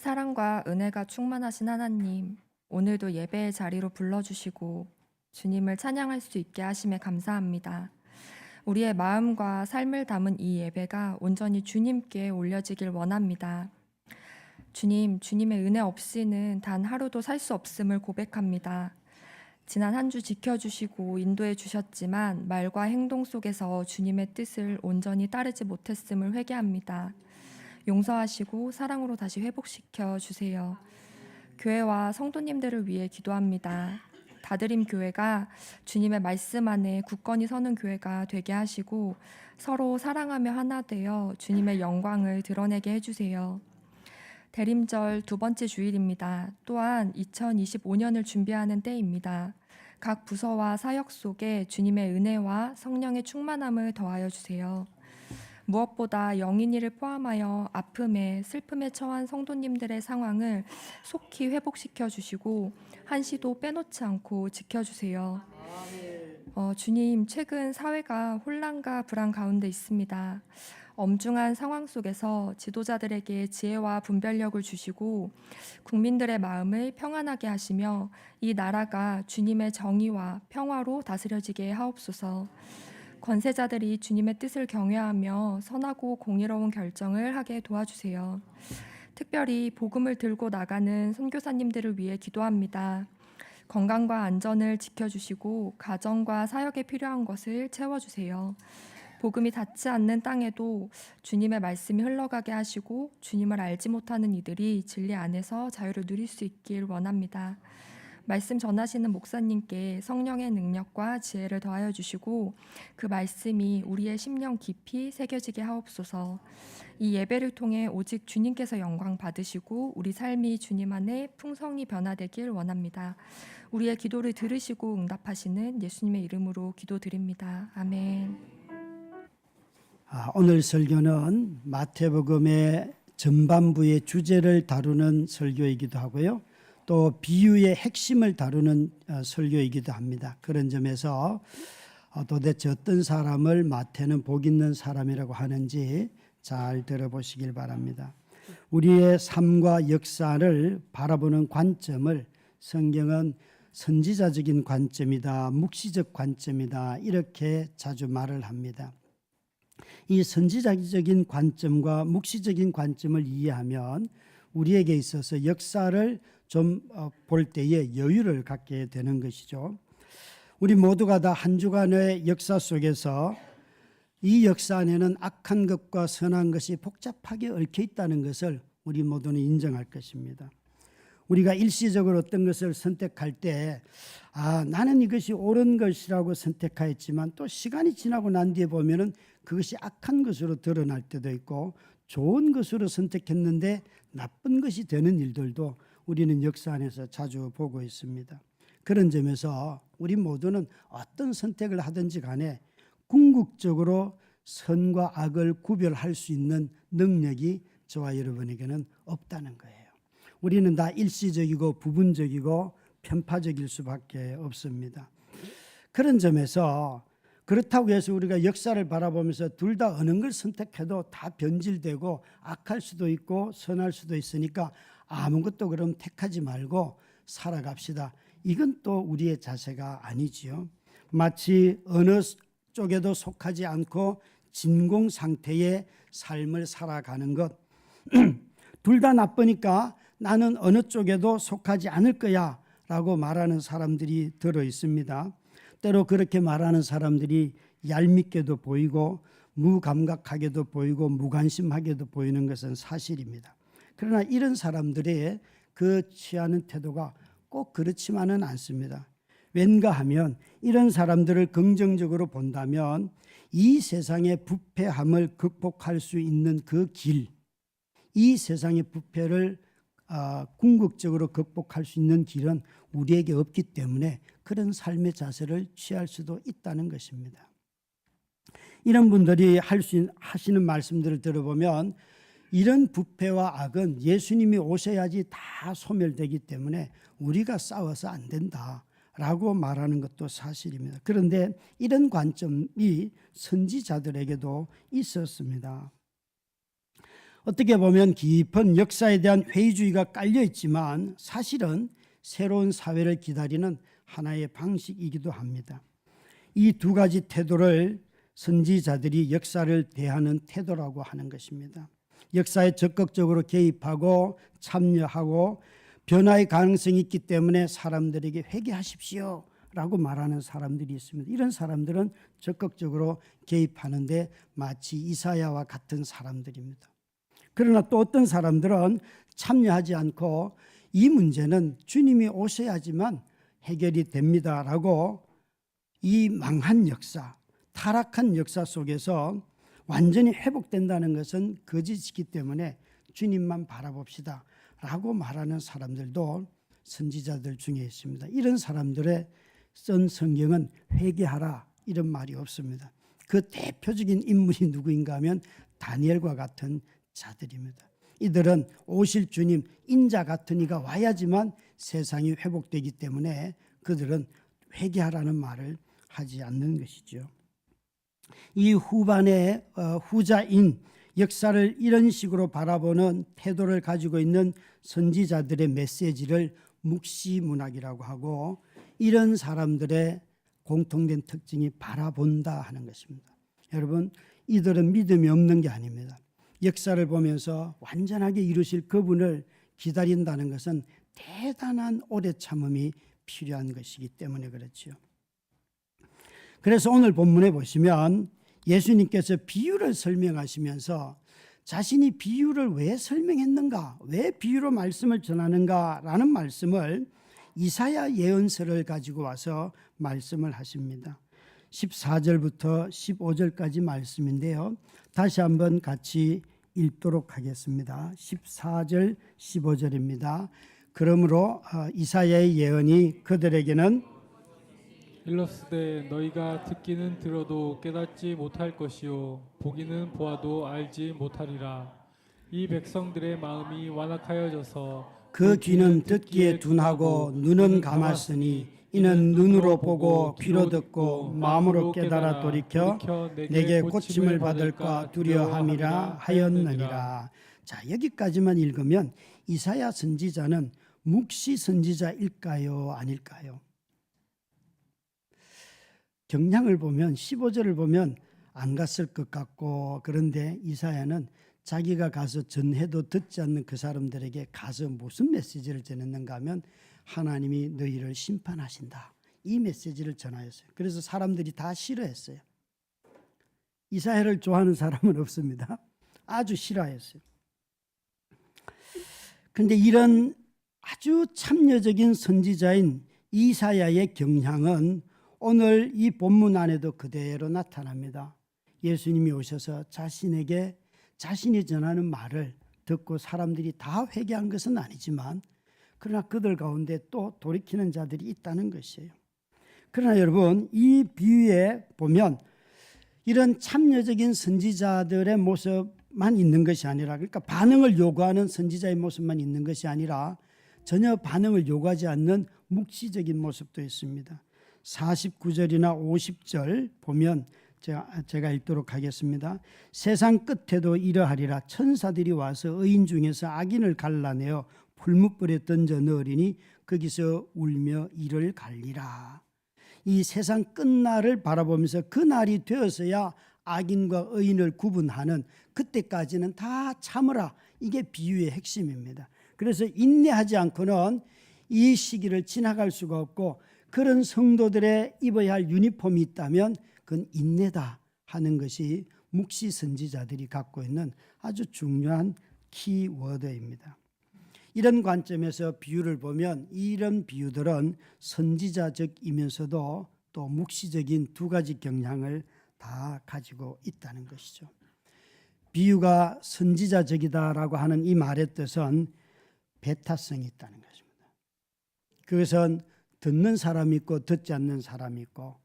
사랑과 은혜가 충만하신 하나님, 오늘도 예배의 자리로 불러주시고 주님을 찬양할 수 있게 하심에 감사합니다. 우리의 마음과 삶을 담은 이 예배가 온전히 주님께 올려지길 원합니다. 주님, 주님의 은혜 없이는 단 하루도 살 수 없음을 고백합니다. 지난 한 주 지켜주시고 인도해 주셨지만 말과 행동 속에서 주님의 뜻을 온전히 따르지 못했음을 회개합니다. 용서하시고 사랑으로 다시 회복시켜 주세요. 교회와 성도님들을 위해 기도합니다. 다드림 교회가 주님의 말씀 안에 굳건히 서는 교회가 되게 하시고 서로 사랑하며 하나 되어 주님의 영광을 드러내게 해주세요. 대림절 두 번째 주일입니다. 또한 2025년을 준비하는 때입니다. 각 부서와 사역 속에 주님의 은혜와 성령의 충만함을 더하여 주세요. 무엇보다 영인이를 포함하여 아픔에 슬픔에 처한 성도님들의 상황을 속히 회복시켜 주시고 한시도 빼놓지 않고 지켜주세요. 주님, 최근 사회가 혼란과 불안 가운데 있습니다. 엄중한 상황 속에서 지도자들에게 지혜와 분별력을 주시고 국민들의 마음을 평안하게 하시며 이 나라가 주님의 정의와 평화로 다스려지게 하옵소서. 권세자들이 주님의 뜻을 경외하며 선하고 공의로운 결정을 하게 도와주세요. 특별히 복음을 들고 나가는 선교사님들을 위해 기도합니다. 건강과 안전을 지켜주시고 가정과 사역에 필요한 것을 채워주세요. 복음이 닿지 않는 땅에도 주님의 말씀이 흘러가게 하시고 주님을 알지 못하는 이들이 진리 안에서 자유를 누릴 수 있길 원합니다. 말씀 전하시는 목사님께 성령의 능력과 지혜를 더하여 주시고 그 말씀이 우리의 심령 깊이 새겨지게 하옵소서. 이 예배를 통해 오직 주님께서 영광 받으시고 우리 삶이 주님 안에 풍성히 변화되길 원합니다. 우리의 기도를 들으시고 응답하시는 예수님의 이름으로 기도드립니다. 아멘. 오늘 설교는 마태복음의 전반부의 주제를 다루는 설교이기도 하고요. 또 비유의 핵심을 다루는 설교이기도 합니다. 그런 점에서 도대체 어떤 사람을 마태는 복 있는 사람이라고 하는지 잘 들어보시길 바랍니다. 우리의 삶과 역사를 바라보는 관점을 성경은 선지자적인 관점이다, 묵시적 관점이다 이렇게 자주 말을 합니다. 이 선지자적인 관점과 묵시적인 관점을 이해하면 우리에게 있어서 역사를 좀 볼 때에 여유를 갖게 되는 것이죠. 우리 모두가 다 한 주간의 역사 속에서 이 역사 안에는 악한 것과 선한 것이 복잡하게 얽혀 있다는 것을 우리 모두는 인정할 것입니다. 우리가 일시적으로 어떤 것을 선택할 때 나는 이것이 옳은 것이라고 선택하였지만 또 시간이 지나고 난 뒤에 보면은 그것이 악한 것으로 드러날 때도 있고 좋은 것으로 선택했는데 나쁜 것이 되는 일들도 우리는 역사 안에서 자주 보고 있습니다. 그런 점에서 우리 모두는 어떤 선택을 하든지 간에 궁극적으로 선과 악을 구별할 수 있는 능력이 저와 여러분에게는 없다는 거예요. 우리는 다 일시적이고 부분적이고 편파적일 수밖에 없습니다. 그런 점에서 그렇다고 해서 우리가 역사를 바라보면서 둘 다 어느 걸 선택해도 다 변질되고 악할 수도 있고 선할 수도 있으니까 아무것도 그럼 택하지 말고 살아갑시다. 이건 또 우리의 자세가 아니지요. 마치 어느 쪽에도 속하지 않고 진공 상태의 삶을 살아가는 것. 둘 다 나쁘니까 나는 어느 쪽에도 속하지 않을 거야 라고 말하는 사람들이 들어 있습니다. 때로 그렇게 말하는 사람들이 얄밉게도 보이고 무감각하게도 보이고 무관심하게도 보이는 것은 사실입니다. 그러나 이런 사람들의 그 취하는 태도가 꼭 그렇지만은 않습니다. 왠가 하면 이런 사람들을 긍정적으로 본다면 이 세상의 부패함을 극복할 수 있는 그 길, 이 세상의 부패를 궁극적으로 극복할 수 있는 길은 우리에게 없기 때문에 그런 삶의 자세를 취할 수도 있다는 것입니다. 이런 분들이 하시는 말씀들을 들어보면 이런 부패와 악은 예수님이 오셔야지 다 소멸되기 때문에 우리가 싸워서 안 된다라고 말하는 것도 사실입니다. 그런데 이런 관점이 선지자들에게도 있었습니다. 어떻게 보면 깊은 역사에 대한 회의주의가 깔려 있지만 사실은 새로운 사회를 기다리는 하나의 방식이기도 합니다. 이 두 가지 태도를 선지자들이 역사를 대하는 태도라고 하는 것입니다. 역사에 적극적으로 개입하고 참여하고 변화의 가능성이 있기 때문에 사람들에게 회개하십시오 라고 말하는 사람들이 있습니다. 이런 사람들은 적극적으로 개입하는데 마치 이사야와 같은 사람들입니다. 그러나 또 어떤 사람들은 참여하지 않고 이 문제는 주님이 오셔야지만 해결이 됩니다라고 이 망한 역사, 타락한 역사 속에서 완전히 회복된다는 것은 거짓이기 때문에 주님만 바라봅시다 라고 말하는 사람들도 선지자들 중에 있습니다. 이런 사람들의 쓴 성경은 회개하라 이런 말이 없습니다. 그 대표적인 인물이 누구인가 하면 다니엘과 같은 자들입니다. 이들은 오실 주님 인자 같은 이가 와야지만 세상이 회복되기 때문에 그들은 회개하라는 말을 하지 않는 것이죠. 이 후반에 후자인 역사를 이런 식으로 바라보는 태도를 가지고 있는 선지자들의 메시지를 묵시문학이라고 하고 이런 사람들의 공통된 특징이 바라본다 하는 것입니다. 여러분, 이들은 믿음이 없는 게 아닙니다. 역사를 보면서 완전하게 이루실 그분을 기다린다는 것은 대단한 오래 참음이 필요한 것이기 때문에 그렇죠. 그래서 오늘 본문에 보시면 예수님께서 비유를 설명하시면서 자신이 비유를 왜 설명했는가, 왜 비유로 말씀을 전하는가라는 말씀을 이사야 예언서를 가지고 와서 말씀을 하십니다. 14절부터 15절까지 말씀인데요. 다시 한번 같이 읽도록 하겠습니다. 14절, 15절입니다. 그러므로 이사야의 예언이 그들에게는 일렀으되 너희가 듣기는 들어도 깨닫지 못할 것이요 보기는 보아도 알지 못하리라. 이 백성들의 마음이 완악하여져서 그 귀는 듣기에 둔하고 눈은 감았으니 이는 눈으로 보고 귀로 듣고 마음으로 깨달아 돌이켜 내게 고침을 받을까 두려워함이라 하였느니라. 자, 여기까지만 읽으면 이사야 선지자는 묵시 선지자일까요, 아닐까요? 경향을 보면 15절을 보면 안 갔을 것 같고, 그런데 이사야는 자기가 가서 전해도 듣지 않는 그 사람들에게 가서 무슨 메시지를 전했는가 하면 하나님이 너희를 심판하신다, 이 메시지를 전하였어요. 그래서 사람들이 다 싫어했어요. 이사야를 좋아하는 사람은 없습니다. 아주 싫어했어요. 그런데 이런 아주 참여적인 선지자인 이사야의 경향은 오늘 이 본문 안에도 그대로 나타납니다. 예수님이 오셔서 자신에게 자신이 전하는 말을 듣고 사람들이 다 회개한 것은 아니지만 그러나 그들 가운데 또 돌이키는 자들이 있다는 것이에요. 그러나 여러분, 이 비유에 보면 이런 참여적인 선지자들의 모습만 있는 것이 아니라, 그러니까 반응을 요구하는 선지자의 모습만 있는 것이 아니라 전혀 반응을 요구하지 않는 묵시적인 모습도 있습니다. 49절이나 50절 보면 제가 읽도록 하겠습니다. 세상 끝에도 이러하리라. 천사들이 와서 의인 중에서 악인을 갈라내어 풀무불에 던져 넣으리니 거기서 울며 이를 갈리라. 이 세상 끝날을 바라보면서 그 날이 되어서야 악인과 의인을 구분하는, 그때까지는 다 참으라. 이게 비유의 핵심입니다. 그래서 인내하지 않고는 이 시기를 지나갈 수가 없고, 그런 성도들의 입어야 할 유니폼이 있다면 그건 인내다 하는 것이 묵시 선지자들이 갖고 있는 아주 중요한 키워드입니다. 이런 관점에서 비유를 보면 이런 비유들은 선지자적이면서도 또 묵시적인 두 가지 경향을 다 가지고 있다는 것이죠. 비유가 선지자적이다라고 하는 이 말의 뜻은 배타성이 있다는 것입니다. 그것은 듣는 사람이 있고 듣지 않는 사람이 있고,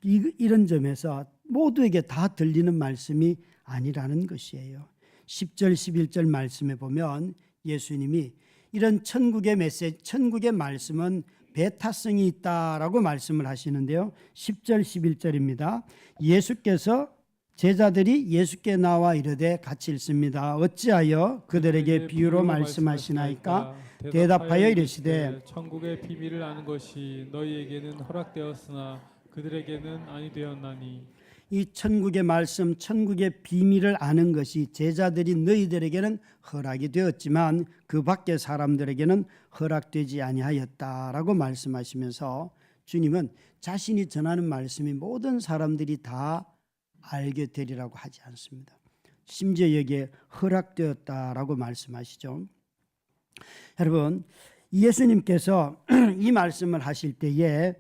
이런 점에서 모두에게 다 들리는 말씀이 아니라는 것이에요. 10절 11절 말씀에 보면 예수님이 이런 천국의 메시지, 천국의 말씀은 배타성이 있다라고 말씀을 하시는데요. 10절 11절입니다. 예수께서 제자들이 예수께 나와 이르되 같이 읽습니다. 어찌하여 그들에게 비유로 말씀하시나이까? 대답하여 이르시되 천국의 비밀을 아는 것이 너희에게는 허락되었으나 그들에게는 아니 되었나니. 이 천국의 말씀, 천국의 비밀을 아는 것이 제자들이 너희들에게는 허락이 되었지만 그 밖의 사람들에게는 허락되지 아니하였다라고 말씀하시면서 주님은 자신이 전하는 말씀이 모든 사람들이 다 알게 되리라고 하지 않습니다. 심지어 여기에 허락되었다라고 말씀하시죠. 여러분, 예수님께서 이 말씀을 하실 때에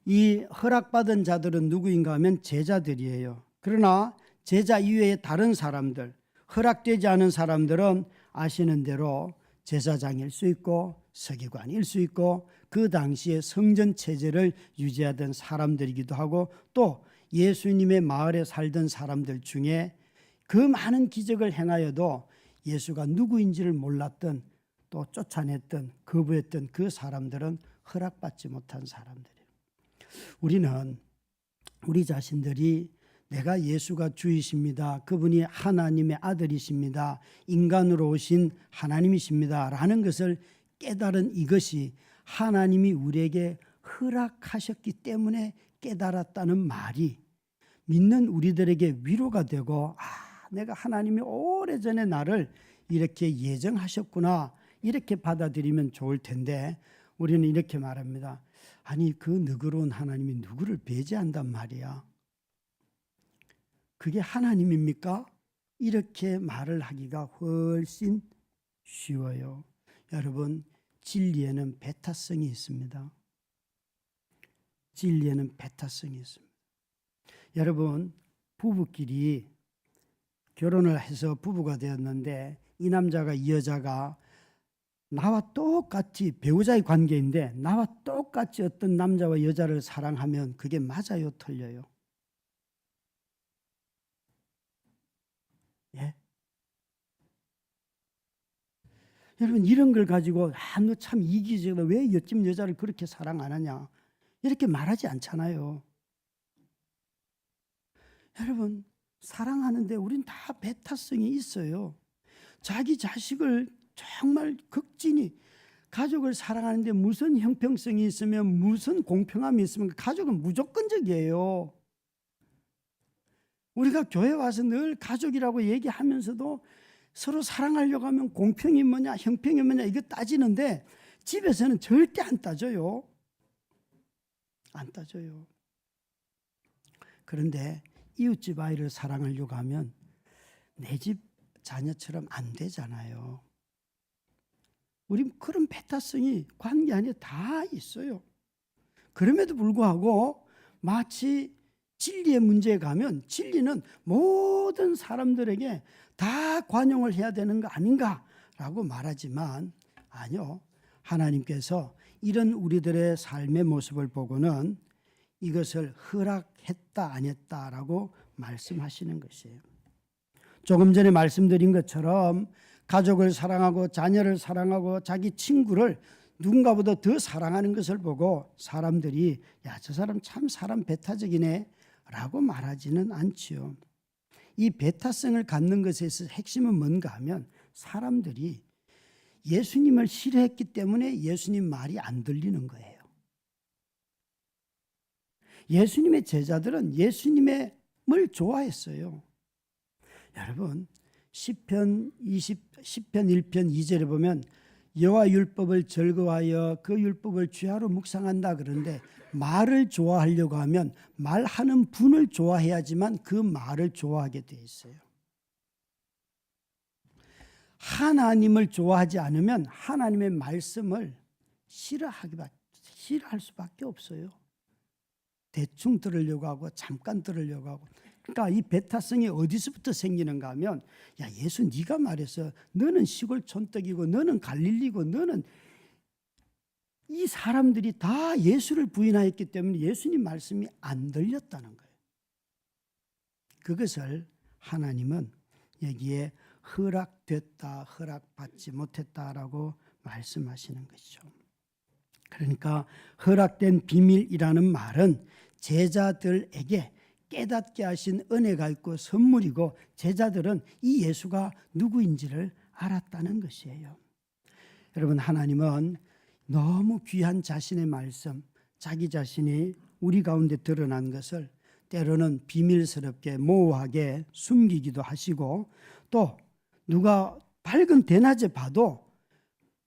이 허락받은 자들은 누구인가 하면 제자들이에요. 그러나 제자 이외의 다른 사람들, 허락되지 않은 사람들은 아시는 대로 제사장일 수 있고 서기관일 수 있고 그 당시에 성전 체제를 유지하던 사람들이기도 하고 또 예수님의 마을에 살던 사람들 중에 그 많은 기적을 행하여도 예수가 누구인지를 몰랐던 또 쫓아냈던 거부했던 그 사람들은 허락받지 못한 사람들이에요. 우리는 우리 자신들이 내가 예수가 주이십니다. 그분이 하나님의 아들이십니다. 인간으로 오신 하나님이십니다. 라는 것을 깨달은 이것이 하나님이 우리에게 허락하셨기 때문에 깨달았다는 말이 믿는 우리들에게 위로가 되고 내가 하나님이 오래전에 나를 이렇게 예정하셨구나 이렇게 받아들이면 좋을 텐데 우리는 이렇게 말합니다. 아니 그 너그러운 하나님이 누구를 배제한단 말이야. 그게 하나님입니까? 이렇게 말을 하기가 훨씬 쉬워요. 여러분, 진리에는 배타성이 있습니다. 진리에는 배타성이 있습니다. 여러분, 부부끼리 결혼을 해서 부부가 되었는데 이 남자가 이 여자가 나와 똑같이 배우자의 관계인데 나와 똑같이 어떤 남자와 여자를 사랑하면 그게 맞아요, 틀려요? 예? 여러분 이런 걸 가지고 너 참 이기적이다. 왜 옆집 여자를 그렇게 사랑 안 하냐? 이렇게 말하지 않잖아요. 여러분 사랑하는데 우린 다 배타성이 있어요. 자기 자식을 정말 극진히 가족을 사랑하는데 무슨 형평성이 있으면 무슨 공평함이 있으면 가족은 무조건적이에요. 우리가 교회 와서 늘 가족이라고 얘기하면서도 서로 사랑하려고 하면 공평이 뭐냐 형평이 뭐냐 이거 따지는데 집에서는 절대 안 따져요. 안 따져요. 그런데 이웃집 아이를 사랑하려고 하면 내 집 자녀처럼 안 되잖아요. 우리 그런 배타성이 관계 안에 다 있어요. 그럼에도 불구하고 마치 진리의 문제에 가면 진리는 모든 사람들에게 다 관용을 해야 되는 거 아닌가라고 말하지만 아니요. 하나님께서 이런 우리들의 삶의 모습을 보고는 이것을 허락했다 안 했다라고 말씀하시는 것이에요. 조금 전에 말씀드린 것처럼 가족을 사랑하고 자녀를 사랑하고 자기 친구를 누군가보다 더 사랑하는 것을 보고 사람들이 야, 저 사람 참 사람 배타적이네 라고 말하지는 않지요. 이 배타성을 갖는 것에 있어서 핵심은 뭔가 하면 사람들이 예수님을 싫어했기 때문에 예수님 말이 안 들리는 거예요. 예수님의 제자들은 예수님을 좋아했어요. 여러분 시편 1편 2절에 보면 여호와 율법을 즐거워하여 그 율법을 주야로 묵상한다 그러는데 말을 좋아하려고 하면 말하는 분을 좋아해야지만 그 말을 좋아하게 돼 있어요. 하나님을 좋아하지 않으면 하나님의 말씀을 싫어할 수밖에 없어요. 대충 들으려고 하고 잠깐 들으려고 하고. 그러니까 이 배타성이 어디서부터 생기는가 하면 야 예수 네가 말해서 너는 시골 촌떡이고 너는 갈릴리고 너는 이 사람들이 다 예수를 부인하였기 때문에 예수님 말씀이 안 들렸다는 거예요. 그것을 하나님은 여기에 허락됐다 허락받지 못했다라고 말씀하시는 것이죠. 그러니까 허락된 비밀이라는 말은 제자들에게 깨닫게 하신 은혜가 있고 선물이고 제자들은 이 예수가 누구인지를 알았다는 것이에요. 여러분, 하나님은 너무 귀한 자신의 말씀, 자기 자신이 우리 가운데 드러난 것을 때로는 비밀스럽게 모호하게 숨기기도 하시고, 또 누가 밝은 대낮에 봐도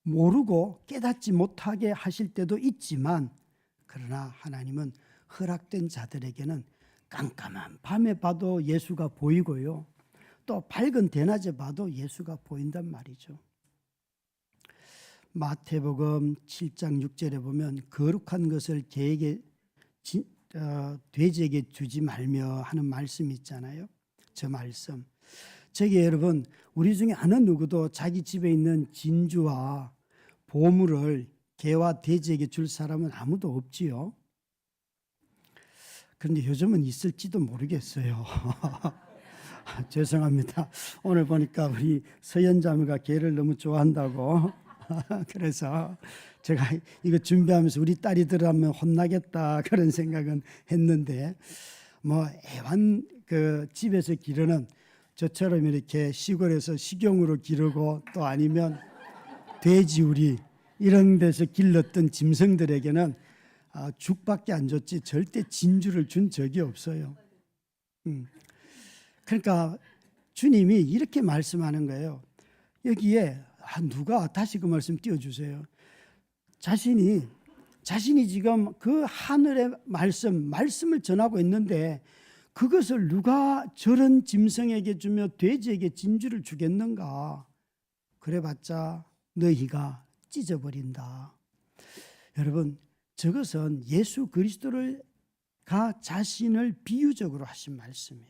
모르고 깨닫지 못하게 하실 때도 있지만, 그러나 하나님은 허락된 자들에게는 깜깜한 밤에 봐도 예수가 보이고요, 또 밝은 대낮에 봐도 예수가 보인단 말이죠. 마태복음 7장 6절에 보면 거룩한 것을 돼지에게 주지 말며 하는 말씀이 있잖아요. 저 말씀, 저게 여러분, 우리 중에 어느 누구도 자기 집에 있는 진주와 보물을 개와 돼지에게 줄 사람은 아무도 없지요. 그런데 요즘은 있을지도 모르겠어요. 죄송합니다. 오늘 보니까 우리 서연자매가 개를 너무 좋아한다고 그래서 제가 이거 준비하면서 우리 딸이들하면 혼나겠다 그런 생각은 했는데, 뭐 애완 그 집에서 기르는 저처럼 이렇게 시골에서 식용으로 기르고 또 아니면 돼지우리 이런 데서 길렀던 짐승들에게는 죽밖에 안 줬지 절대 진주를 준 적이 없어요. 그러니까 주님이 이렇게 말씀하는 거예요. 여기에 누가 다시 그 말씀 띄워주세요. 자신이 지금 그 하늘의 말씀을 전하고 있는데 그것을 누가 저런 짐승에게 주며 돼지에게 진주를 주겠는가? 그래봤자 너희가 찢어버린다. 여러분, 저것은 예수 그리스도를 자신을 비유적으로 하신 말씀이에요.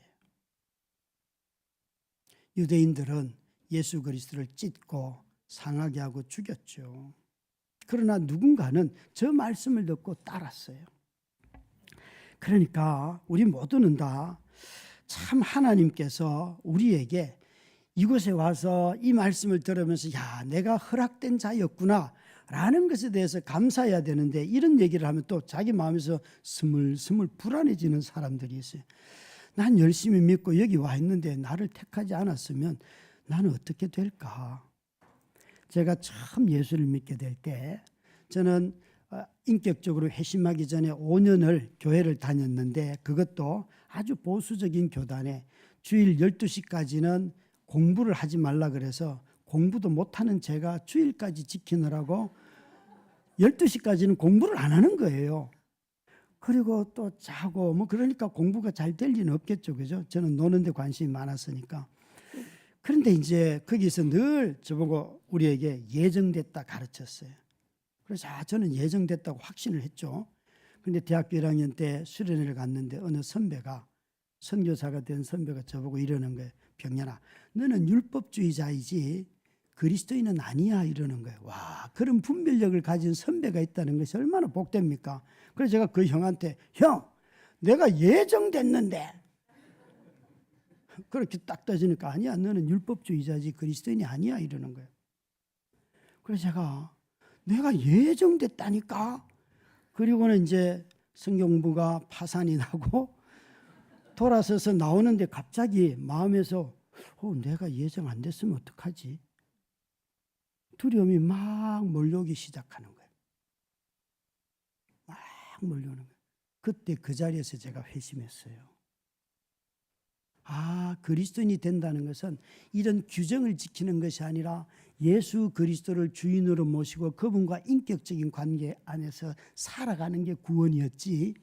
유대인들은 예수 그리스도를 찢고 상하게 하고 죽였죠. 그러나 누군가는 저 말씀을 듣고 따랐어요. 그러니까 우리 모두는 다 참 하나님께서 우리에게 이곳에 와서 이 말씀을 들으면서 야, 내가 허락된 자였구나 라는 것에 대해서 감사해야 되는데, 이런 얘기를 하면 또 자기 마음에서 스물스물 불안해지는 사람들이 있어요. 난 열심히 믿고 여기 와 있는데 나를 택하지 않았으면 나는 어떻게 될까? 제가 처음 예수를 믿게 될 때 저는 인격적으로 회심하기 전에 5년을 교회를 다녔는데, 그것도 아주 보수적인 교단에 주일 12시까지는 공부를 하지 말라 그래서 공부도 못하는 제가 주일까지 지키느라고 12시까지는 공부를 안 하는 거예요. 그리고 또 자고 뭐 그러니까 공부가 잘 될 리는 없겠죠. 그죠? 저는 노는 데 관심이 많았으니까. 그런데 이제 거기서 늘 저보고 우리에게 예정됐다 가르쳤어요. 그래서 저는 예정됐다고 확신을 했죠. 그런데 대학교 1학년 때 수련회를 갔는데 어느 선배가, 선교사가 된 선배가 저보고 이러는 거예요. 병년아, 너는 율법주의자이지 그리스도인은 아니야, 이러는 거예요. 와, 그런 분별력을 가진 선배가 있다는 것이 얼마나 복됩니까? 그래서 제가 그 형한테, 형, 내가 예정됐는데, 그렇게 딱 따지니까 아니야, 너는 율법주의자지 그리스도인이 아니야, 이러는 거예요. 그래서 제가 내가 예정됐다니까. 그리고는 이제 성경부가 파산이 나고 돌아서서 나오는데 갑자기 마음에서 내가 예정 안 됐으면 어떡하지? 두려움이 막 몰려오기 시작하는 거예요. 막 몰려오는 거예요. 그때 그 자리에서 제가 회심했어요. 그리스도인이 된다는 것은 이런 규정을 지키는 것이 아니라 예수 그리스도를 주인으로 모시고 그분과 인격적인 관계 안에서 살아가는 게 구원이었지,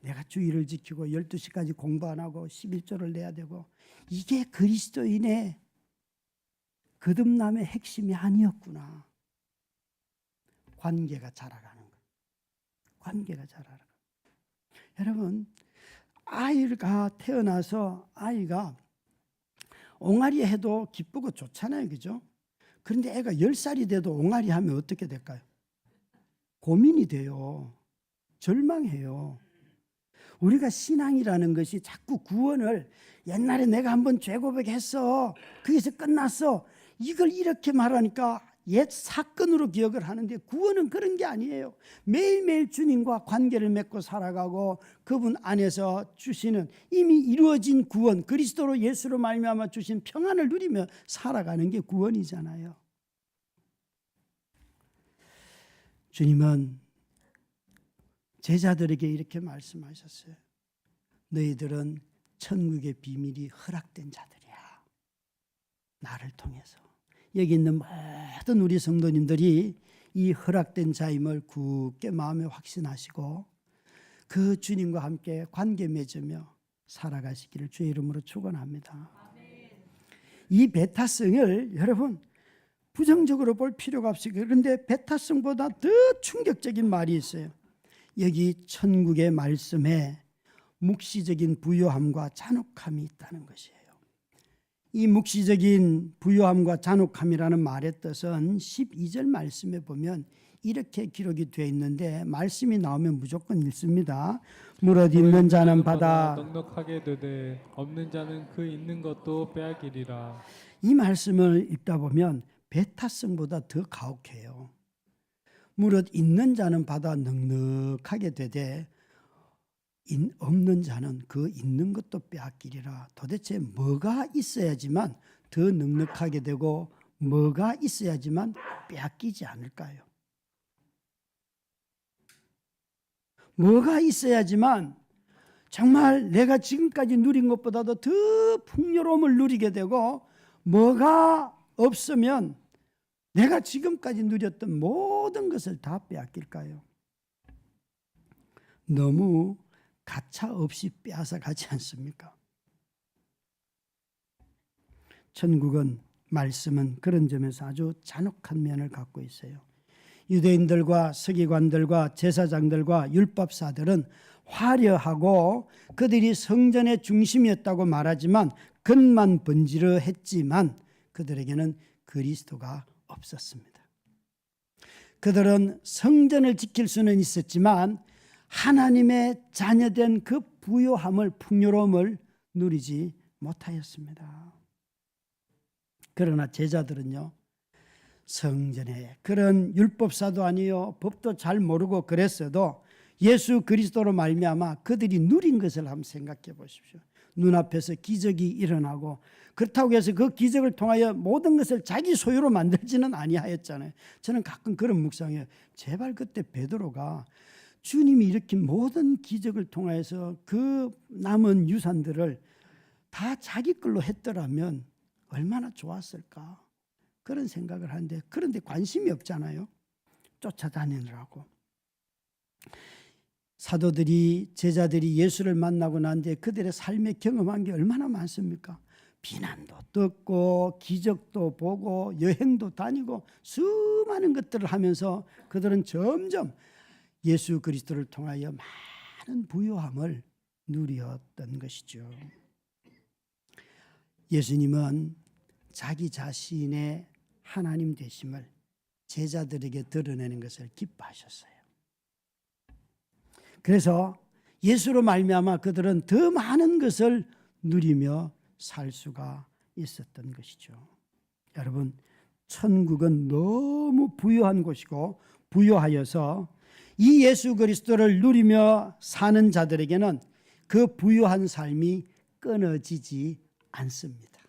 내가 주의를 지키고 12시까지 공부 안 하고 11조를 내야 되고, 이게 그리스도인의 거듭남의 핵심이 아니었구나. 관계가 자라가는 거예요. 관계가 자라가는 거예요. 여러분, 아이가 태어나서 아이가 옹알이 해도 기쁘고 좋잖아요. 그죠? 그런데 애가 10살이 돼도 옹알이 하면 어떻게 될까요? 고민이 돼요. 절망해요. 우리가 신앙이라는 것이 자꾸 구원을, 옛날에 내가 한번 죄 고백했어, 거기서 끝났어, 이걸 이렇게 말하니까 옛 사건으로 기억을 하는데 구원은 그런 게 아니에요. 매일매일 주님과 관계를 맺고 살아가고 그분 안에서 주시는 이미 이루어진 구원, 그리스도로 예수로 말미암아 주신 평안을 누리며 살아가는 게 구원이잖아요. 주님은 제자들에게 이렇게 말씀하셨어요. 너희들은 천국의 비밀이 허락된 자들이야. 나를 통해서. 여기 있는 모든 우리 성도님들이 이 허락된 자임을 굳게 마음에 확신하시고 그 주님과 함께 관계 맺으며 살아가시기를 주의 이름으로 축원합니다. 이 배타성을 여러분 부정적으로 볼 필요가 없어요. 그런데 배타성보다 더 충격적인 말이 있어요. 여기 천국의 말씀에 묵시적인 부요함과 잔혹함이 있다는 것이에요. 이 묵시적인 부요함과 잔혹함이라는 말의 뜻은 12절 말씀에 보면 이렇게 기록이 되어 있는데 말씀이 나오면 무조건 읽습니다. 무릇 있는 자는 받아 넉넉하게 되되 없는 자는 그 있는 것도 빼앗기리라. 이 말씀을 읽다 보면 배타성보다 더 가혹해요. 무릇 있는 자는 받아 넉넉하게 되되 없는 자는 그 있는 것도 빼앗기리라. 도대체 뭐가 있어야지만 더 넉넉하게 되고 뭐가 있어야지만 빼앗기지 않을까요? 뭐가 있어야지만 정말 내가 지금까지 누린 것보다도 더 풍요로움을 누리게 되고 뭐가 없으면 내가 지금까지 누렸던 모든 것을 다 빼앗길까요? 너무 가차 없이 빼앗아 가지 않습니까? 천국은 말씀은 그런 점에서 아주 잔혹한 면을 갖고 있어요. 유대인들과 서기관들과 제사장들과 율법사들은 화려하고 그들이 성전의 중심이었다고 말하지만 겉만 번지르했지만 그들에게는 그리스도가 없었습니다. 그들은 성전을 지킬 수는 있었지만 하나님의 자녀된 그 부요함을 풍요로움을 누리지 못하였습니다. 그러나 제자들은요, 성전에 그런 율법사도 아니요 법도 잘 모르고 그랬어도 예수 그리스도로 말미암아 그들이 누린 것을 한번 생각해 보십시오. 눈앞에서 기적이 일어나고 그렇다고 해서 그 기적을 통하여 모든 것을 자기 소유로 만들지는 아니하였잖아요. 저는 가끔 그런 묵상해요. 제발 그때 베드로가 주님이 일으킨 모든 기적을 통해서 그 남은 유산들을 다 자기 걸로 했더라면 얼마나 좋았을까 그런 생각을 하는데 그런데 관심이 없잖아요. 쫓아다니느라고. 사도들이 제자들이 예수를 만나고 난 뒤에 그들의 삶에 경험한 게 얼마나 많습니까? 비난도 듣고 기적도 보고 여행도 다니고 수많은 것들을 하면서 그들은 점점 예수 그리스도를 통하여 많은 부요함을 누렸던 것이죠. 예수님은 자기 자신의 하나님 되심을 제자들에게 드러내는 것을 기뻐하셨어요. 그래서 예수로 말미암아 그들은 더 많은 것을 누리며 살 수가 있었던 것이죠. 여러분, 천국은 너무 부유한 곳이고 부유하여서 이 예수 그리스도를 누리며 사는 자들에게는 그 부유한 삶이 끊어지지 않습니다.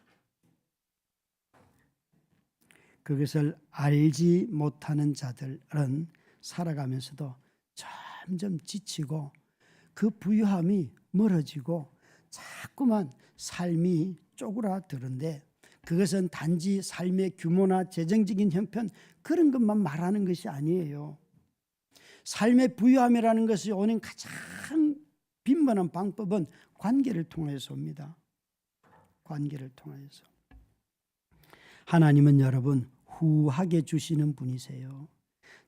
그것을 알지 못하는 자들은 살아가면서도 점점 지치고 그 부유함이 멀어지고 자꾸만 삶이 쪼그라드는데 그것은 단지 삶의 규모나 재정적인 형편 그런 것만 말하는 것이 아니에요. 삶의 부유함이라는 것이 오는 가장 빈번한 방법은 관계를 통해서 옵니다. 관계를 통해서. 하나님은 여러분 후하게 주시는 분이세요.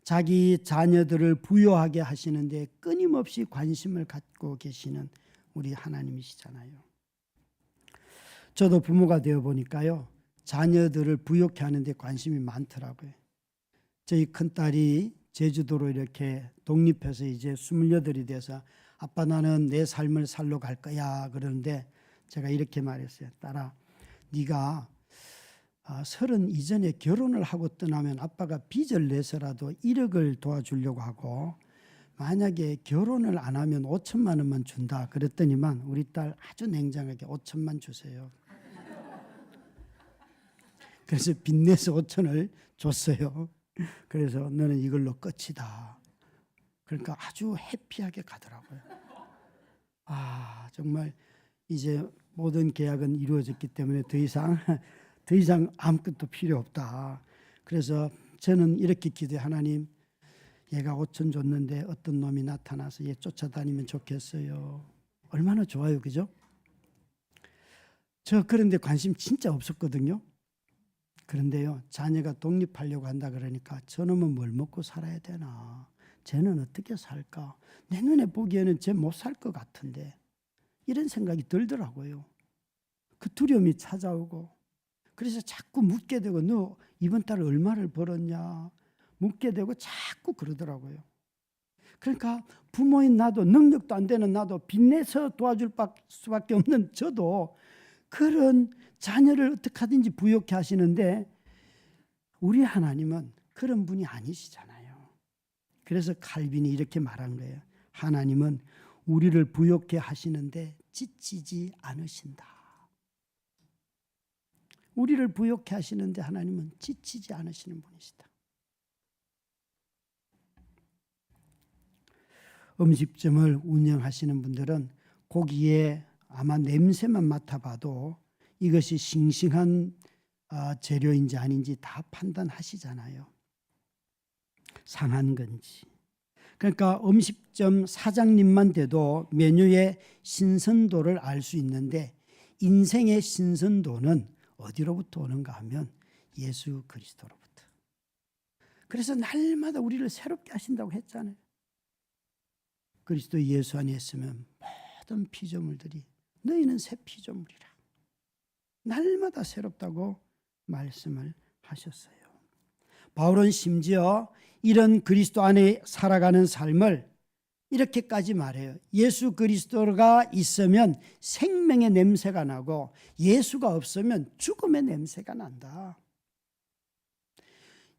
자기 자녀들을 부유하게 하시는데 끊임없이 관심을 갖고 계시는 우리 하나님이시잖아요. 저도 부모가 되어 보니까요. 자녀들을 부유케 하는데 관심이 많더라고요. 저희 큰딸이 제주도로 이렇게 독립해서 이제 28이 돼서 아빠 나는 내 삶을 살러 갈 거야 그러는데 제가 이렇게 말했어요. 딸아, 네가 30 이전에 결혼을 하고 떠나면 아빠가 빚을 내서라도 1억을 도와주려고 하고, 만약에 결혼을 안 하면 5천만 원만 준다 그랬더니만 우리 딸 아주 냉정하게 5천만 주세요. 그래서 빚내서 5천을 줬어요. 그래서 너는 이걸로 끝이다. 그러니까 아주 해피하게 가더라고요. 정말 이제 모든 계약은 이루어졌기 때문에 더 이상 아무것도 필요 없다. 그래서 저는 이렇게 기도해. 하나님, 얘가 5천 줬는데 어떤 놈이 나타나서 얘 쫓아다니면 좋겠어요. 얼마나 좋아요, 그죠? 저 그런데 관심 진짜 없었거든요. 그런데요, 자녀가 독립하려고 한다 그러니까 저놈은 뭘 먹고 살아야 되나, 쟤는 어떻게 살까, 내 눈에 보기에는 쟤 못 살 것 같은데, 이런 생각이 들더라고요. 그 두려움이 찾아오고, 그래서 자꾸 묻게 되고, 너 이번 달 얼마를 벌었냐 묻게 되고 자꾸 그러더라고요. 그러니까 부모인 나도, 능력도 안 되는 나도, 빚내서 도와줄 수밖에 없는 저도 그런 자녀를 어떻게 하든지 부욕해 하시는데, 우리 하나님은 그런 분이 아니시잖아요. 그래서 칼빈이 이렇게 말한 거예요. 하나님은 우리를 부욕해 하시는데 지치지 않으신다. 우리를 부욕해 하시는데 하나님은 지치지 않으시는 분이시다. 음식점을 운영하시는 분들은 고기에 아마 냄새만 맡아봐도 이것이 싱싱한 재료인지 아닌지 다 판단하시잖아요. 상한 건지. 그러니까 음식점 사장님만 돼도 메뉴의 신선도를 알 수 있는데, 인생의 신선도는 어디로부터 오는가 하면 예수 그리스도로부터. 그래서 날마다 우리를 새롭게 하신다고 했잖아요. 그리스도 예수 안에 있으면 모든 피조물들이 너희는 새 피조물이라. 날마다 새롭다고 말씀을 하셨어요. 바울은 심지어 이런 그리스도 안에 살아가는 삶을 이렇게까지 말해요. 예수 그리스도가 있으면 생명의 냄새가 나고 예수가 없으면 죽음의 냄새가 난다.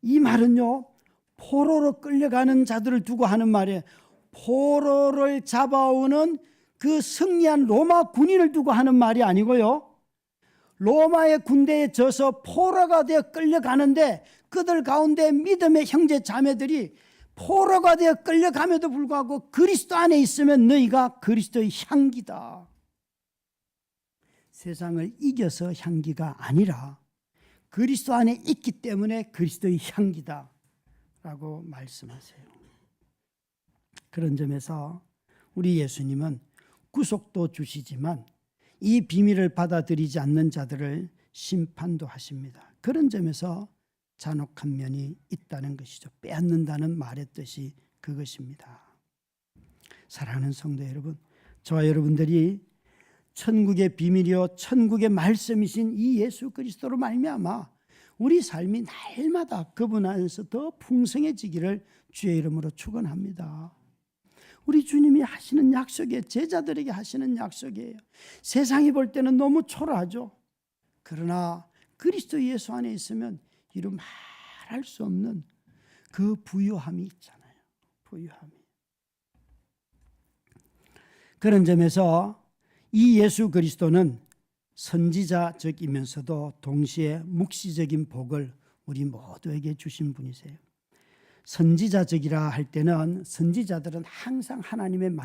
이 말은요, 포로로 끌려가는 자들을 두고 하는 말이에요. 포로를 잡아오는 그 승리한 로마 군인을 두고 하는 말이 아니고요, 로마의 군대에 져서 포로가 되어 끌려가는데 그들 가운데 믿음의 형제 자매들이 포로가 되어 끌려감에도 불구하고 그리스도 안에 있으면 너희가 그리스도의 향기다. 세상을 이겨서 향기가 아니라 그리스도 안에 있기 때문에 그리스도의 향기다 라고 말씀하세요. 그런 점에서 우리 예수님은 구속도 주시지만 이 비밀을 받아들이지 않는 자들을 심판도 하십니다. 그런 점에서 잔혹한 면이 있다는 것이죠. 빼앗는다는 말의 뜻이 그것입니다. 사랑하는 성도 여러분, 저와 여러분들이 천국의 비밀이요 천국의 말씀이신 이 예수 그리스도로 말미암아 우리 삶이 날마다 그분 안에서 더 풍성해지기를 주의 이름으로 축원합니다. 우리 주님이 하시는 약속이에요. 제자들에게 하시는 약속이에요. 세상이 볼 때는 너무 초라하죠. 그러나 그리스도 예수 안에 있으면 이루 말할 수 없는 그 부유함이 있잖아요. 부유함이. 그런 점에서 이 예수 그리스도는 선지자적이면서도 동시에 묵시적인 복을 우리 모두에게 주신 분이세요. 선지자적이라 할 때는 선지자들은 항상 하나님의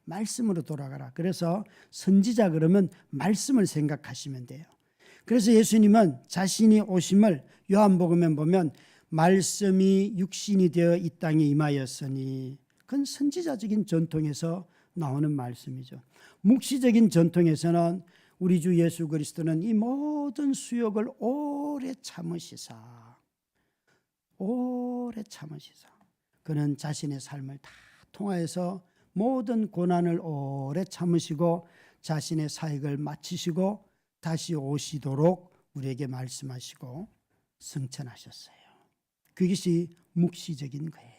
말씀으로 돌아가라. 그래서 선지자 그러면 말씀을 생각하시면 돼요. 그래서 예수님은 자신이 오심을 요한복음에 보면 말씀이 육신이 되어 이 땅에 임하였으니, 그건 선지자적인 전통에서 나오는 말씀이죠. 묵시적인 전통에서는 우리 주 예수 그리스도는 이 모든 수욕을 오래 참으시사 그는 자신의 삶을 다 통하여서 모든 고난을 오래 참으시고 자신의 사역을 마치시고 다시 오시도록 우리에게 말씀하시고 승천하셨어요. 그것이 묵시적인 거예요.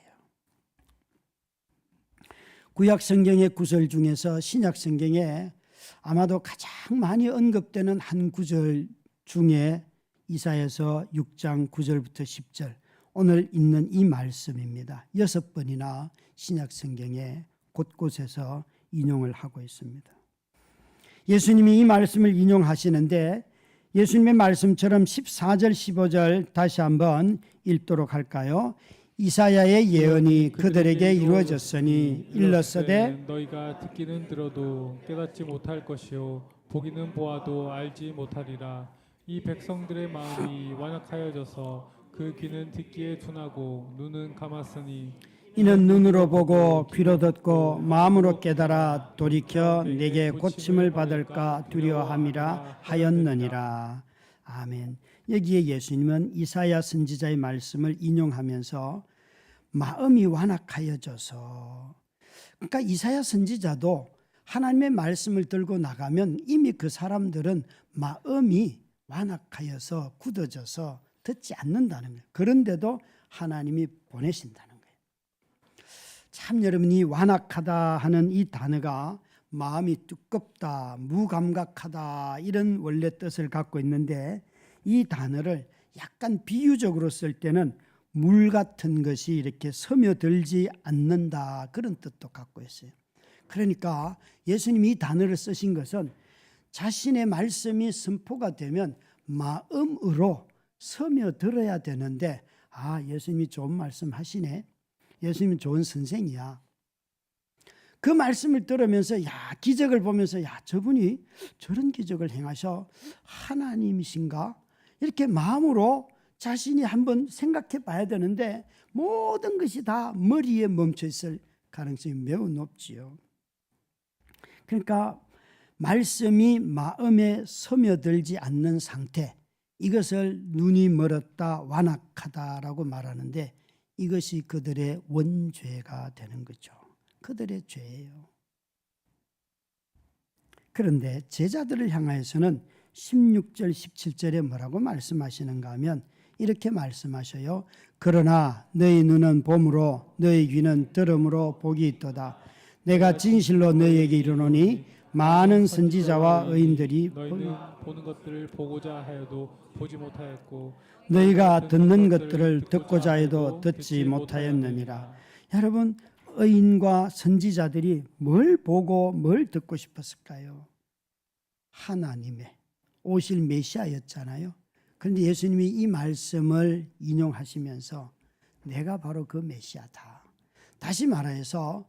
구약 성경의 구절 중에서 신약 성경에 아마도 가장 많이 언급되는 한 구절 중에 이사야서 6장 9절부터 10절 오늘 읽는 이 말씀입니다. 6번이나 신약 성경에 곳곳에서 인용을 하고 있습니다. 예수님이 이 말씀을 인용하시는데 예수님의 말씀처럼 14절 15절 다시 한번 읽도록 할까요? 이사야의 예언이 그들에게 이루어졌으니 일렀으되 너희가 듣기는 들어도 깨닫지 못할 것이요 보기는 보아도 알지 못하리라. 이 백성들의 마음이 완악하여져서 그 귀는 듣기에 둔하고 눈은 감았으니 이는 눈으로 보고 귀로 듣고 마음으로 깨달아 돌이켜 내게 고침을 받을까 두려워함이라 하였느니라. 아멘. 여기에 예수님은 이사야 선지자의 말씀을 인용하면서 마음이 완악하여져서, 그러니까 이사야 선지자도 하나님의 말씀을 들고 나가면 이미 그 사람들은 마음이 완악하여서 굳어져서 듣지 않는다는 거예요. 그런데도 하나님이 보내신다는 거예요. 참 여러분, 이 완악하다 하는 이 단어가 마음이 두껍다, 무감각하다 이런 원래 뜻을 갖고 있는데, 이 단어를 약간 비유적으로 쓸 때는 물 같은 것이 이렇게 스며들지 않는다 그런 뜻도 갖고 있어요. 그러니까 예수님이 이 단어를 쓰신 것은 자신의 말씀이 선포가 되면 마음으로 스며들어야 되는데, 예수님이 좋은 말씀 하시네, 예수님은 좋은 선생이야, 그 말씀을 들으면서 기적을 보면서 저분이 저런 기적을 행하셔 하나님이신가 이렇게 마음으로 자신이 한번 생각해 봐야 되는데 모든 것이 다 머리에 멈춰 있을 가능성이 매우 높지요. 그러니까 말씀이 마음에 스며들지 않는 상태, 이것을 눈이 멀었다, 완악하다라고 말하는데 이것이 그들의 원죄가 되는 거죠. 그들의 죄예요. 그런데 제자들을 향하여서는 16절 17절에 뭐라고 말씀하시는가 하면 이렇게 말씀하셔요. 그러나 너희 눈은 봄으로 너희 귀는 들음으로 복이 있도다. 내가 진실로 너희에게 이르노니 많은 선지자와 의인들이 너희는 보는 것들을 보고자 하여도 보지 못하였고 너희가 듣는 것들을 듣고자 해도 듣지 못하였느니라. 여러분, 의인과 선지자들이 뭘 보고 뭘 듣고 싶었을까요? 하나님의 오실 메시아였잖아요. 그런데 예수님이 이 말씀을 인용하시면서 내가 바로 그 메시아다. 다시 말해서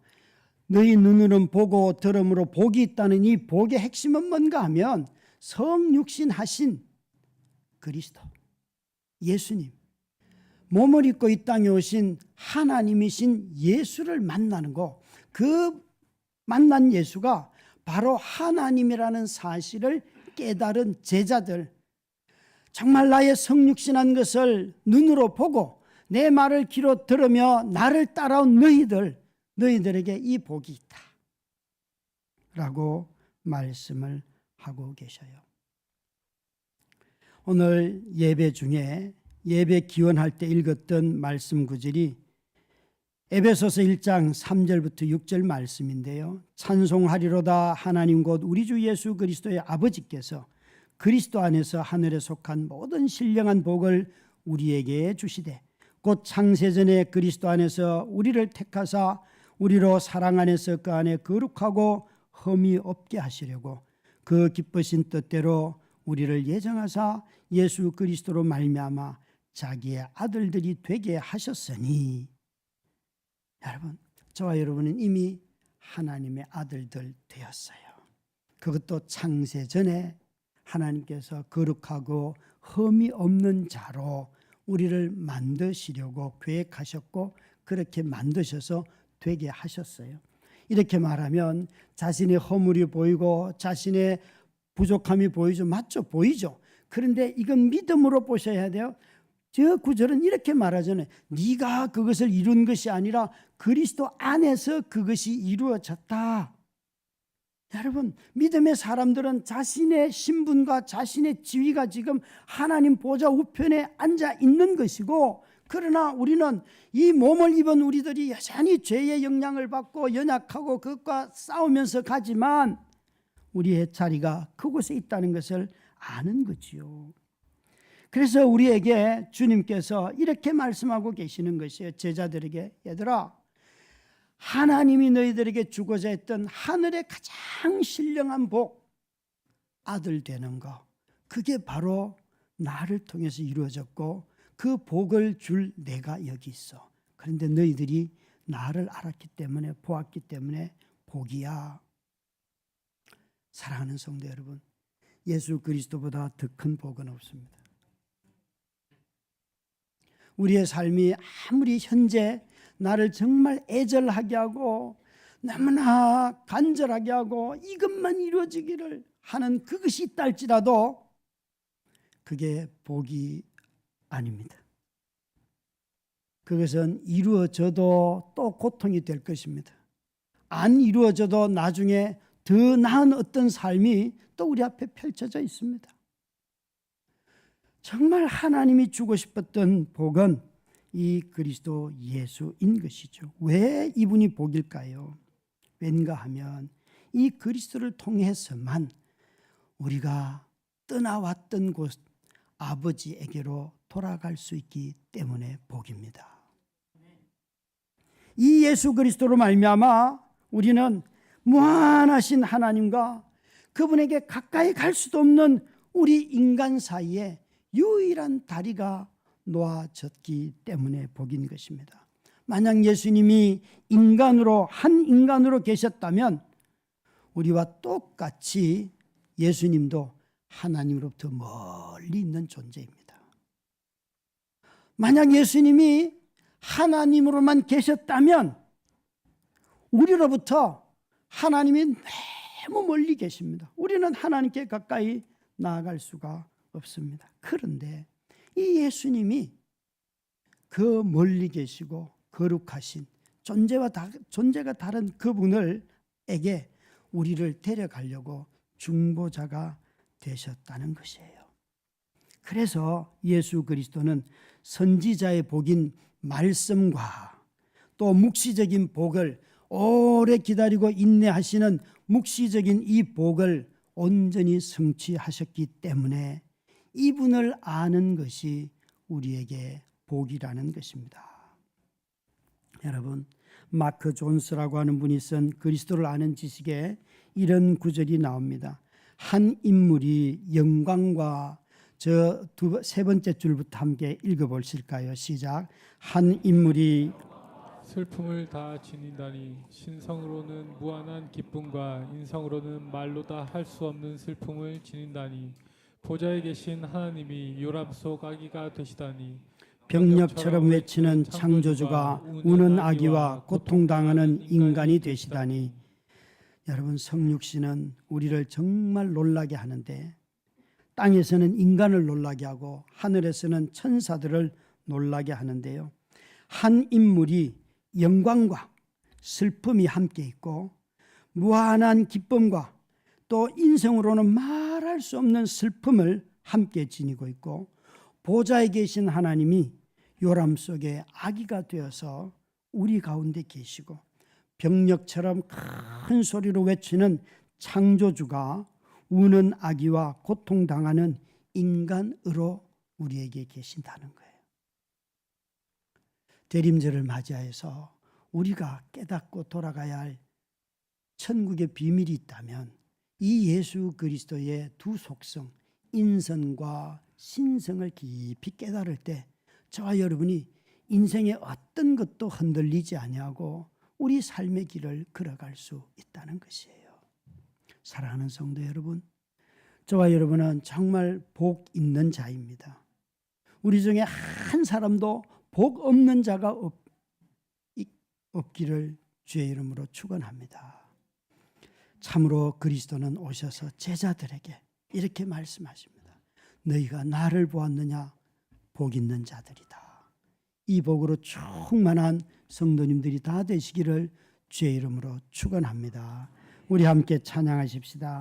너희 눈으로는 보고 들음으로 복이 있다는 이 복의 핵심은 뭔가 하면 성육신 하신 그리스도, 예수님, 몸을 입고 이 땅에 오신 하나님이신 예수를 만나는 거, 그 만난 예수가 바로 하나님이라는 사실을 깨달은 제자들, 정말 나의 성육신한 것을 눈으로 보고 내 말을 귀로 들으며 나를 따라온 너희들에게 이 복이 있다 라고 말씀을 하고 계셔요. 오늘 예배 중에 예배 기원할 때 읽었던 말씀 구절이 에베소서 1장 3절부터 6절 말씀인데요. 찬송하리로다 하나님 곧 우리 주 예수 그리스도의 아버지께서 그리스도 안에서 하늘에 속한 모든 신령한 복을 우리에게 주시되 곧 창세전에 그리스도 안에서 우리를 택하사 우리로 사랑 안에서 그 안에 거룩하고 흠이 없게 하시려고 그 기쁘신 뜻대로 우리를 예정하사 예수 그리스도로 말미암아 자기의 아들들이 되게 하셨으니. 여러분, 저와 여러분은 이미 하나님의 아들들 되었어요. 그것도 창세 전에 하나님께서 거룩하고 흠이 없는 자로 우리를 만드시려고 계획하셨고 그렇게 만드셔서 되게 하셨어요. 이렇게 말하면 자신의 허물이 보이고 자신의 부족함이 보이죠. 맞죠? 보이죠. 그런데 이건 믿음으로 보셔야 돼요. 저 구절은 이렇게 말하잖아요. 네가 그것을 이룬 것이 아니라 그리스도 안에서 그것이 이루어졌다. 여러분, 믿음의 사람들은 자신의 신분과 자신의 지위가 지금 하나님 보좌 우편에 앉아 있는 것이고, 그러나 우리는 이 몸을 입은 우리들이 여전히 죄의 영향을 받고 연약하고 그것과 싸우면서 가지만 우리의 자리가 그곳에 있다는 것을 아는 거지요. 그래서 우리에게 주님께서 이렇게 말씀하고 계시는 것이에요. 제자들에게, 얘들아, 하나님이 너희들에게 주고자 했던 하늘의 가장 신령한 복, 아들 되는 거, 그게 바로 나를 통해서 이루어졌고 그 복을 줄 내가 여기 있어. 그런데 너희들이 나를 알았기 때문에, 보았기 때문에 복이야. 사랑하는 성도 여러분, 예수 그리스도보다 더 큰 복은 없습니다. 우리의 삶이 아무리 현재 나를 정말 애절하게 하고 너무나 간절하게 하고 이것만 이루어지기를 하는 그것이 있다 할지라도 그게 복이 아닙니다. 그것은 이루어져도 또 고통이 될 것입니다. 안 이루어져도 나중에 더 나은 어떤 삶이 또 우리 앞에 펼쳐져 있습니다. 정말 하나님이 주고 싶었던 복은 이 그리스도 예수인 것이죠. 왜 이분이 복일까요? 왠가 하면 이 그리스도를 통해서만 우리가 떠나왔던 곳 아버지에게로 돌아갈 수 있기 때문에 복입니다. 이 예수 그리스도로 말미암아 우리는 무한하신 하나님과 그분에게 가까이 갈 수도 없는 우리 인간 사이에 유일한 다리가 놓아졌기 때문에 복인 것입니다. 만약 예수님이 인간으로, 한 인간으로 계셨다면 우리와 똑같이 예수님도 하나님으로부터 멀리 있는 존재입니다. 만약 예수님이 하나님으로만 계셨다면 우리로부터 하나님이 너무 멀리 계십니다. 우리는 하나님께 가까이 나아갈 수가 없습니다. 그런데 이 예수님이 그 멀리 계시고 거룩하신 존재가 다른 그분에게 우리를 데려가려고 중보자가 되셨다는 것이에요. 그래서 예수 그리스도는 선지자의 복인 말씀과 또 묵시적인 복을 오래 기다리고 인내하시는 묵시적인 이 복을 온전히 성취하셨기 때문에 이분을 아는 것이 우리에게 복이라는 것입니다. 여러분, 마크 존스라고 하는 분이 쓴 그리스도를 아는 지식에 이런 구절이 나옵니다. 한 인물이 영광과 세 번째 줄부터 함께 읽어보실까요? 시작. 한 인물이 슬픔을 다 지닌다니 신성으로는 무한한 기쁨과 인성으로는 말로 다 할 수 없는 슬픔을 지닌다니 보좌에 계신 하나님이 요람 속 아기가 되시다니 병력처럼 외치는 창조주가 우는 아기와 고통당하는 인간이 되시다니. 여러분, 성육신은 우리를 정말 놀라게 하는데 땅에서는 인간을 놀라게 하고 하늘에서는 천사들을 놀라게 하는데요. 한 인물이 영광과 슬픔이 함께 있고 무한한 기쁨과 또 인성으로는 말할 수 없는 슬픔을 함께 지니고 있고 보좌에 계신 하나님이 요람 속에 아기가 되어서 우리 가운데 계시고 병력처럼 큰 소리로 외치는 창조주가 우는 아기와 고통당하는 인간으로 우리에게 계신다는 거예요. 대림절을 맞이해서 우리가 깨닫고 돌아가야 할 천국의 비밀이 있다면 이 예수 그리스도의 두 속성, 인성과 신성을 깊이 깨달을 때 저와 여러분이 인생의 어떤 것도 흔들리지 아니하고 우리 삶의 길을 걸어갈 수 있다는 것이에요. 사랑하는 성도 여러분, 저와 여러분은 정말 복 있는 자입니다. 우리 중에 한 사람도 복 없는 자가 없기를 주의 이름으로 축원합니다. 참으로 그리스도는 오셔서 제자들에게 이렇게 말씀하십니다. 너희가 나를 보았느냐? 복 있는 자들이다. 이 복으로 충만한 성도님들이 다 되시기를 주의 이름으로 축원합니다. 우리 함께 찬양하십시다.